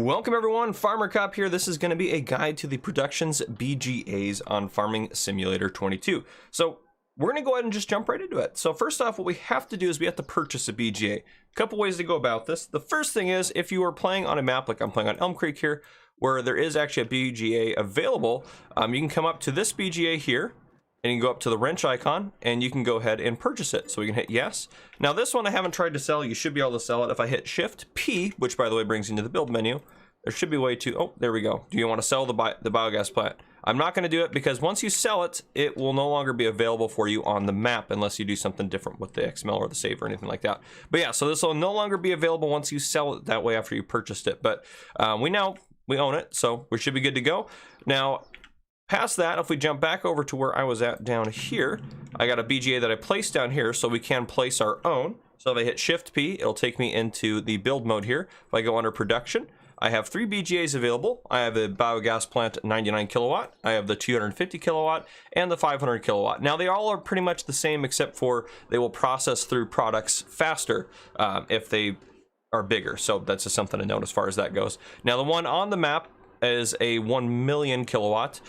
Welcome everyone, Farmer Cop here. This is going to be a guide to the Productions BGAs on Farming Simulator 22. So we're going to go ahead and just jump right into it. So first off, what we have to do is we have to purchase a BGA. A couple ways to go about this. The first thing is if you are playing on a map like I'm playing on Elm Creek here, where there is actually a BGA available, you can come up to this BGA here, and you can go up to the wrench icon and you can go ahead and purchase it. So we can hit yes. Now this one I haven't tried to sell. You should be able to sell it. If I hit Shift P, which by the way brings you into the build menu, there should be a way to, oh, there we go. Do you want to sell the biogas plant? I'm not going to do it because once you sell it, it will no longer be available for you on the map unless you do something different with the XML or the save or anything like that. But yeah, so this will no longer be available once you sell it that way after you purchased it. But we own it, so we should be good to go. Now, past that, if we jump back over to where I was at down here, I got a BGA that I placed down here, so we can place our own. So if I hit Shift P, it'll take me into the build mode here. If I go under production, I have 3 BGAs available. I have a biogas plant 99 kilowatt, I have the 250 kilowatt, and the 500 kilowatt. Now they all are pretty much the same except for they will process through products faster if they are bigger. So that's just something to note as far as that goes. Now the one on the map is a 1 million kilowatt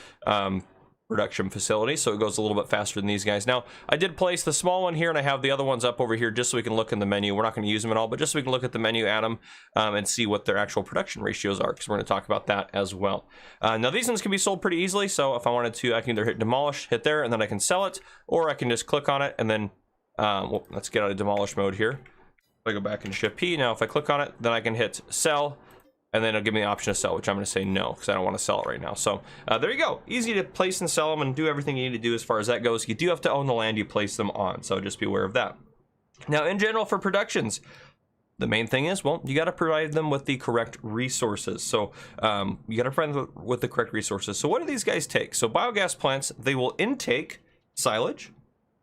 production facility, so it goes a little bit faster than these guys. Now I did place the small one here and I have the other ones up over here just so we can look in the menu. We're not going to use them at all, but just so we can look at the menu, add them, and see what their actual production ratios are, because we're going to talk about that as well. Now these ones can be sold pretty easily, so if I wanted to, I can either hit demolish, hit there, and then I can sell it, or I can just click on it and then well, let's get out of demolish mode here. If I go back and Shift P, now if I click on it, then I can hit sell, and then it'll give me the option to sell, which I'm going to say no, because I don't want to sell it right now. So there you go. Easy to place and sell them and do everything you need to do as far as that goes. You do have to own the land you place them on, so just be aware of that. Now, in general, for productions, the main thing is, well, you got to provide them with the correct resources. So you got to provide them with the correct resources. So what do these guys take? So biogas plants, they will intake silage,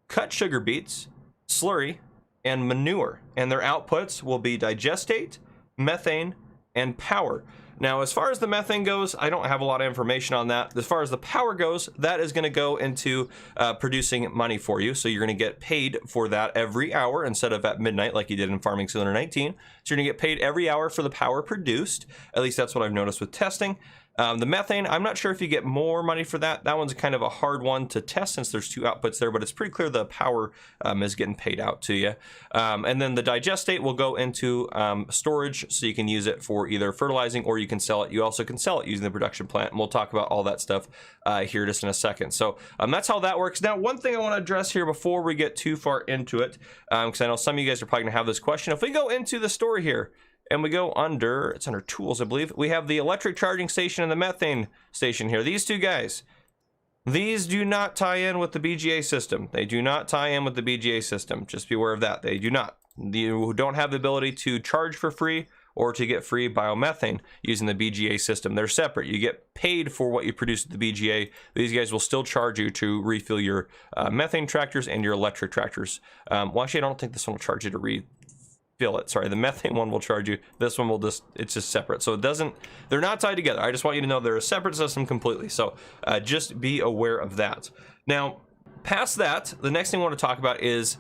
cut sugar beets, slurry, and manure. And their outputs will be digestate, methane, and power. Now, as far as the methane goes, I don't have a lot of information on that. As far as the power goes, that is going to go into producing money for you. So you're going to get paid for that every hour instead of at midnight like you did in Farming Simulator 19. So you're going to get paid every hour for the power produced. At least that's what I've noticed with testing. The methane, I'm not sure if you get more money for that. That one's kind of a hard one to test since there's 2 outputs there, but it's pretty clear the power is getting paid out to you. And then the digestate will go into storage, so you can use it for either fertilizing or you can sell it. You also can sell it using the production plant, and we'll talk about all that stuff here just in a second. So that's how that works. Now, one thing I want to address here before we get too far into it, because I know some of you guys are probably going to have this question. If we go into the store here, and we go under, it's under tools, I believe. We have the electric charging station and the methane station here. These two guys, these do not tie in with the BGA system. They do not tie in with the BGA system. Just be aware of that. They do not. You don't have the ability to charge for free or to get free biomethane using the BGA system. They're separate. You get paid for what you produce at the BGA. These guys will still charge you to refill your methane tractors and your electric tractors. Well, actually, I don't think this one will charge you to refill it. Sorry, the methane one will charge you. This one will just, it's just separate. So it doesn't, they're not tied together. I just want you to know they're a separate system completely. So just be aware of that. Now, past that, the next thing I want to talk about is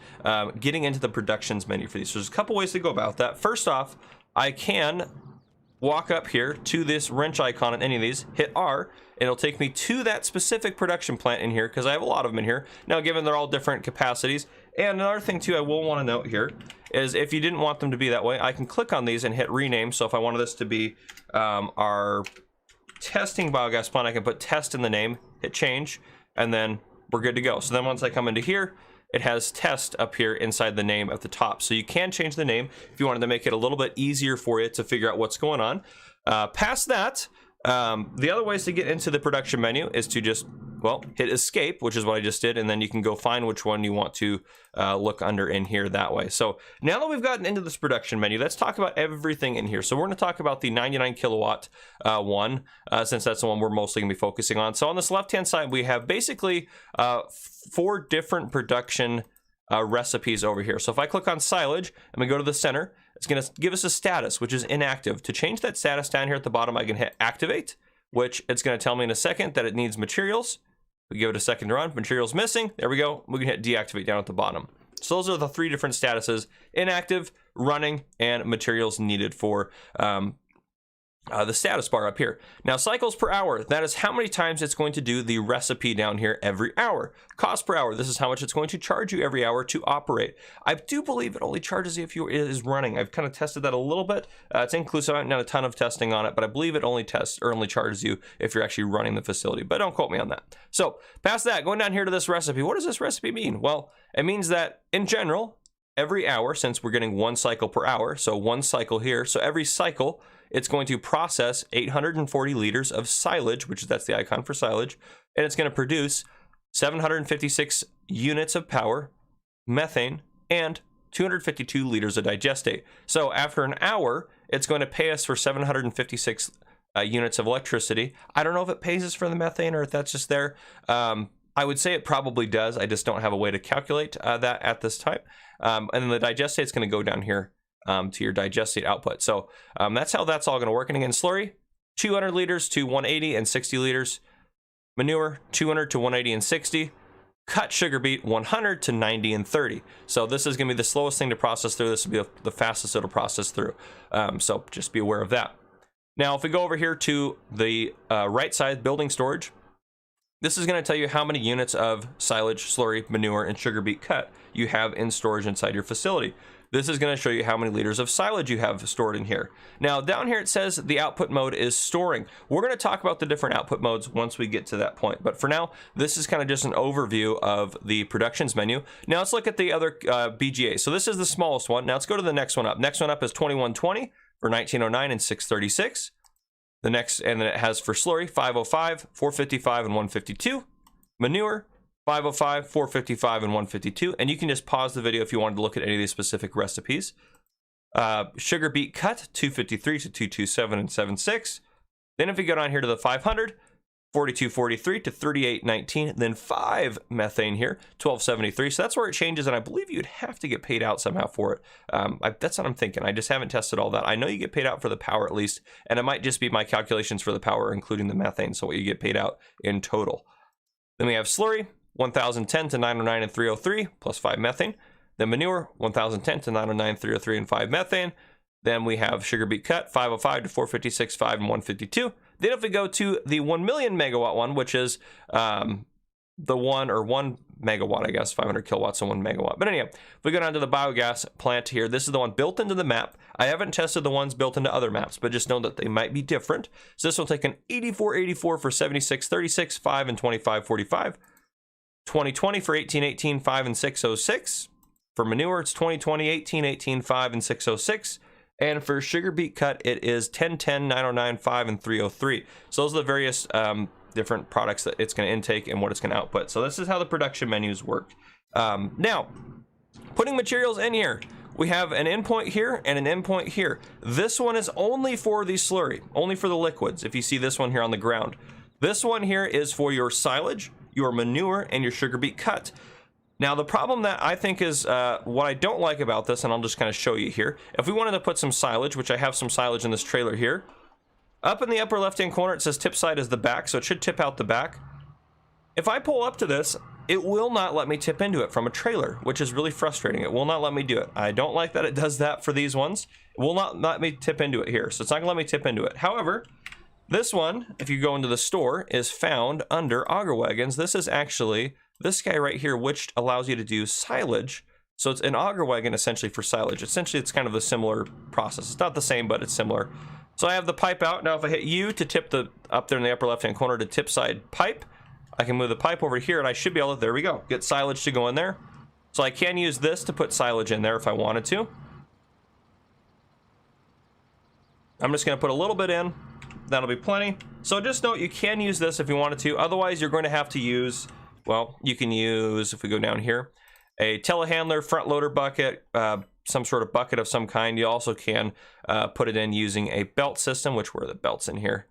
getting into the productions menu for these. So there's a couple ways to go about that. First off, I can walk up here to this wrench icon on any of these, hit R, and it'll take me to that specific production plant in here because I have a lot of them in here. Now, given they're all different capacities. And another thing too I will want to note here is if you didn't want them to be that way, I can click on these and hit rename. So if I wanted this to be our testing biogas plant, I can put test in the name, hit change, and then we're good to go. So then once I come into here, it has test up here inside the name at the top. So you can change the name if you wanted to make it a little bit easier for you to figure out what's going on. Past that, the other ways to get into the production menu is to just, well, hit escape, which is what I just did, and then you can go find which one you want to look under in here that way. So now that we've gotten into this production menu, let's talk about everything in here. So we're going to talk about the 99 kilowatt one, since that's the one we're mostly going to be focusing on. So on this left-hand side, we have basically 4 different production recipes over here. So if I click on silage and we go to the center, it's going to give us a status, which is inactive. To change that status down here at the bottom, I can hit activate, which it's going to tell me in a second that it needs materials. We give it a second to run. Materials missing. There we go. We can hit deactivate down at the bottom. So those are the 3 different statuses: inactive, running, and materials needed for the status bar up here. Now, cycles per hour, that is how many times it's going to do the recipe down here every hour. Cost per hour, this is how much it's going to charge you every hour to operate. I do believe it only charges you if it is running. I've kind of tested that a little bit. It's inclusive. I haven't done a ton of testing on it, but I believe it only charges you if you're actually running the facility, but don't quote me on that. So past that, going down here to this recipe, what does this recipe mean? Well, it means that in general, every hour, since we're getting 1 cycle per hour, so 1 cycle here, so every cycle, it's going to process 840 liters of silage, that's the icon for silage, and it's going to produce 756 units of power, methane, and 252 liters of digestate. So after an hour, it's going to pay us for 756 units of electricity. I don't know if it pays us for the methane or if that's just there. I would say it probably does. I just don't have a way to calculate that at this time. And then the digestate is going to go down here to your digestate output. So that's how that's all going to work. And again, slurry, 200 liters to 180 and 60 liters. Manure, 200 to 180 and 60. Cut sugar beet, 100 to 90 and 30. So this is going to be the slowest thing to process through. This will be the fastest it'll process through. So just be aware of that. Now, if we go over here to the right side, building storage, this is going to tell you how many units of silage, slurry, manure, and sugar beet cut you have in storage inside your facility. This is going to show you how many liters of silage you have stored in here. Now, down here it says the output mode is storing. We're going to talk about the different output modes once we get to that point. But for now, this is kind of just an overview of the productions menu. Now, let's look at the other BGA. So this is the smallest one. Now, let's go to the next one up. Next one up is 2120 for 1909 and 636. The next, and then it has for slurry, 505, 455, and 152. Manure, 505, 455, and 152. And you can just pause the video if you wanted to look at any of these specific recipes. Sugar beet cut, 253 to 227 and 76. Then if we go down here to the 500, 4243 to 3819, then 5 methane here, 1273. So that's where it changes, and I believe you'd have to get paid out somehow for it. That's what I'm thinking. I just haven't tested all that. I know you get paid out for the power at least, and it might just be my calculations for the power, including the methane, so what you get paid out in total. Then we have slurry, 1010 to 909 and 303, plus 5 methane. Then manure, 1010 to 909, 303, and 5 methane. Then we have sugar beet cut, 505 to 456, 5, and 152. Then if we go to the 1 million megawatt one, which is the 1 megawatt, I guess, 500 kilowatts and 1 megawatt. But anyhow, if we go down to the biogas plant here, this is the one built into the map. I haven't tested the ones built into other maps, but just know that they might be different. So this will take an 8484 for 7636, 5, and 2545. 2020 for 1818, 5, and 606. For manure, it's 2020, 1818, 5, and 606. And for sugar beet cut, it is 1010, 909, 5, and 303. So those are the various different products that it's going to intake and what it's going to output. So this is how the production menus work. Now, putting materials in here. We have an endpoint here and an endpoint here. This one is only for the slurry, only for the liquids, if you see this one here on the ground. This one here is for your silage, your manure, and your sugar beet cut. Now, the problem that I think is what I don't like about this, and I'll just kind of show you here. If we wanted to put some silage, which I have some silage in this trailer here, up in the upper left-hand corner, it says tip side is the back, so it should tip out the back. If I pull up to this, it will not let me tip into it from a trailer, which is really frustrating. It will not let me do it. I don't like that it does that for these ones. It will not let me tip into it here, so it's not going to let me tip into it. However, this one, if you go into the store, is found under auger wagons. This is actually this guy right here, which allows you to do silage. So it's an auger wagon essentially for silage. Essentially, it's kind of a similar process. It's not the same, but it's similar. So I have the pipe out. Now, if I hit U to tip up there in the upper left-hand corner to tip side pipe, I can move the pipe over here, and I should be able to, there we go, get silage to go in there. So I can use this to put silage in there if I wanted to. I'm just going to put a little bit in. That'll be plenty. So just note you can use this if you wanted to. Otherwise, you're going to have to use, well, you can use, if we go down here, a telehandler, front loader bucket, some sort of bucket of some kind. You also can put it in using a belt system, which were the belts in here.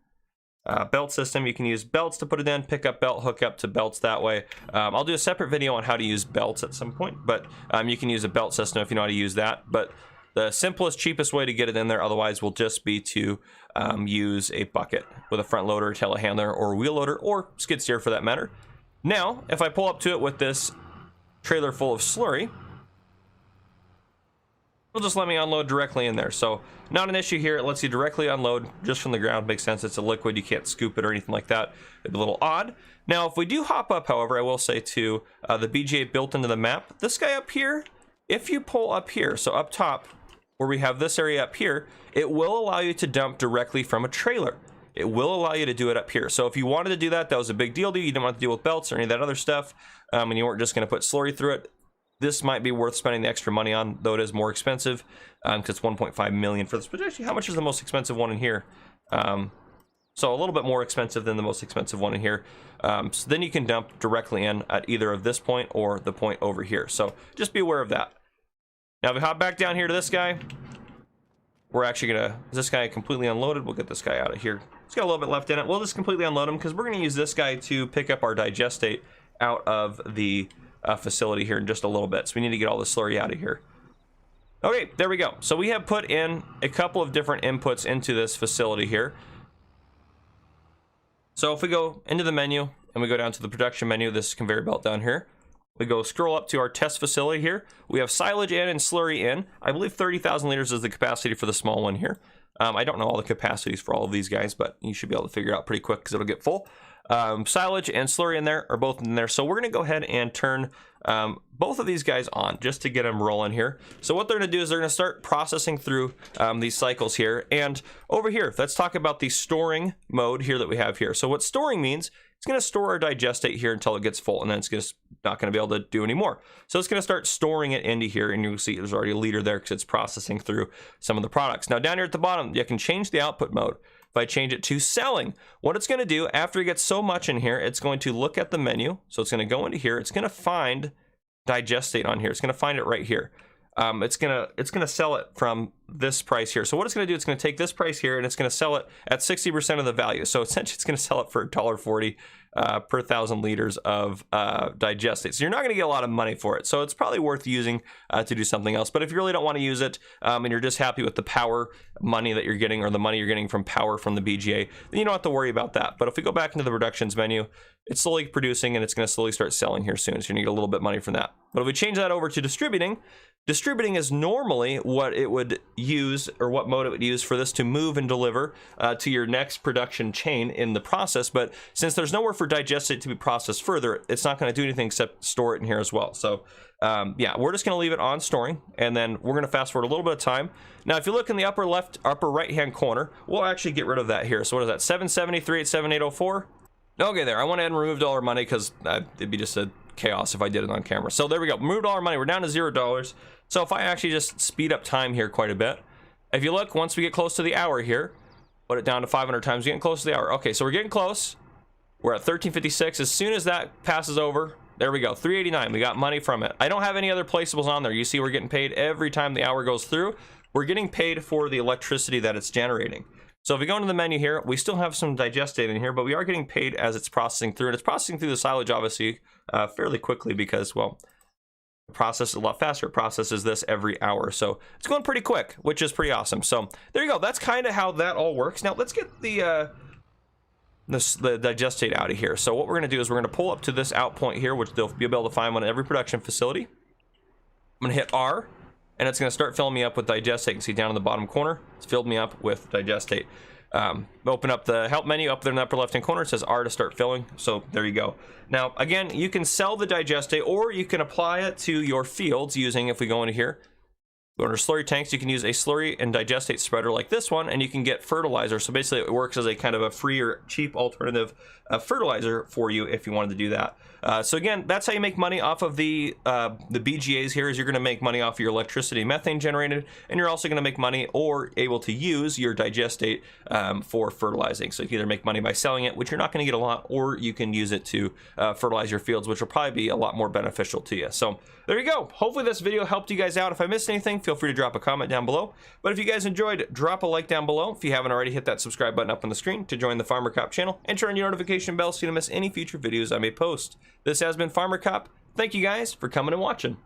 Belt system, you can use belts to put it in, pick up belt, hook up to belts that way. I'll do a separate video on how to use belts at some point, but you can use a belt system if you know how to use that. But the simplest, cheapest way to get it in there otherwise will just be to use a bucket with a front loader, telehandler, or wheel loader, or skid steer for that matter. Now, if I pull up to it with this trailer full of slurry, it'll just let me unload directly in there. So not an issue here. It lets you directly unload just from the ground. Makes sense. It's a liquid. You can't scoop it or anything like that. It'd be a little odd. Now, if we do hop up, however, I will say to the BGA built into the map, this guy up here, if you pull up here, so up top where we have this area up here, it will allow you to dump directly from a trailer. It will allow you to do it up here. So if you wanted to do that, that was a big deal to you. You didn't want to deal with belts or any of that other stuff, and you weren't just going to put slurry through it. This might be worth spending the extra money on, though it is more expensive because it's 1.5 million for this. But actually, how much is the most expensive one in here? So a little bit more expensive than the most expensive one in here. So then you can dump directly in at either of this point or the point over here. So just be aware of that. Now, if we hop back down here to this guy, we're actually gonna, is this guy completely unloaded? We'll get this guy out of here. It's got a little bit left in it. We'll just completely unload him because we're gonna use this guy to pick up our digestate out of the facility here in just a little bit. So we need to get all the slurry out of here. Okay, there we go. So we have put in a couple of different inputs into this facility here. So if we go into the menu and we go down to the production menu, this conveyor belt down here, we go scroll up to our test facility here. We have silage in and slurry in. I believe 30,000 liters is the capacity for the small one here. I don't know all the capacities for all of these guys, but you should be able to figure it out pretty quick because it'll get full. Silage and slurry in there are both in there. So we're going to go ahead and turn both of these guys on just to get them rolling here. So what they're going to do is they're going to start processing through these cycles here. And over here, let's talk about the storing mode here that we have here. So what storing means, it's going to store our digestate here until it gets full, and then it's not going to be able to do any more. So it's going to start storing it into here, and you'll see there's already a liter there because it's processing through some of the products. Now down here at the bottom, you can change the output mode. If I change it to selling, what it's going to do after it gets so much in here, it's going to look at the menu. So it's going to go into here. It's going to find digestate on here. It's going to find it right here. It's gonna sell it from this price here. So what it's gonna do, it's gonna take this price here and it's gonna sell it at 60% of the value. So essentially it's gonna sell it for $1.40 per 1,000 liters of digestate. So you're not gonna get a lot of money for it. So it's probably worth using to do something else. But if you really don't want to use it and you're just happy with the power money that you're getting, or the money you're getting from power from the BGA, then you don't have to worry about that. But if we go back into the productions menu, it's slowly producing and it's gonna slowly start selling here soon. So you're gonna get a little bit of money from that. But if we change that over to distributing is normally what it would use, or what mode it would use for this to move and deliver to your next production chain in the process. But since there's nowhere for digestate to be processed further, it's not going to do anything except store it in here as well. So yeah, we're just going to leave it on storing, and then we're going to fast forward a little bit of time. Now, if you look in the upper right hand corner, we'll actually get rid of that here. So what is that, 773 at 7804? Okay, there. I went ahead and removed all our money because it'd be just a chaos if I did it on camera. So there we go, moved all our money. We're down to $0. So if I actually just speed up time here quite a bit, if you look, once we get close to the hour here, put it down to 500 times, getting close to the hour. Okay, so we're getting close. We're at 1356. As soon as that passes over, there we go, 389. We got money from it. I don't have any other placeables on there. You see we're getting paid every time the hour goes through. We're getting paid for the electricity that it's generating. So if we go into the menu here, we still have some digestate in here, but we are getting paid as it's processing through. And it's processing through the silage, obviously, fairly quickly because, well, the process is a lot faster. It processes this every hour. So it's going pretty quick, which is pretty awesome. So there you go. That's kind of how that all works. Now let's get the digestate out of here. So what we're going to do is we're going to pull up to this out point here, which they'll be able to find one in every production facility. I'm going to hit R, and it's going to start filling me up with digestate. You can see down in the bottom corner, it's filled me up with digestate. Open up the help menu up there in the upper left hand corner. It says R to start filling. So there you go. Now again, you can sell the digestate, or you can apply it to your fields using, if we go into here, go under slurry tanks, you can use a slurry and digestate spreader like this one, and you can get fertilizer. So basically it works as a kind of a free or cheap alternative fertilizer for you if you wanted to do that. So again, that's how you make money off of the BGAs here, is you're going to make money off of your electricity and methane generated, and you're also going to make money or able to use your digestate for fertilizing. So you can either make money by selling it, which you're not going to get a lot, or you can use it to fertilize your fields, which will probably be a lot more beneficial to you. So there you go. Hopefully this video helped you guys out. If I missed anything, feel free to drop a comment down below. But if you guys enjoyed, drop a like down below. If you haven't already, hit that subscribe button up on the screen to join the Farmer Cop channel, and turn on your notification bell so you don't miss any future videos I may post. This has been Farmer Cop. Thank you guys for coming and watching.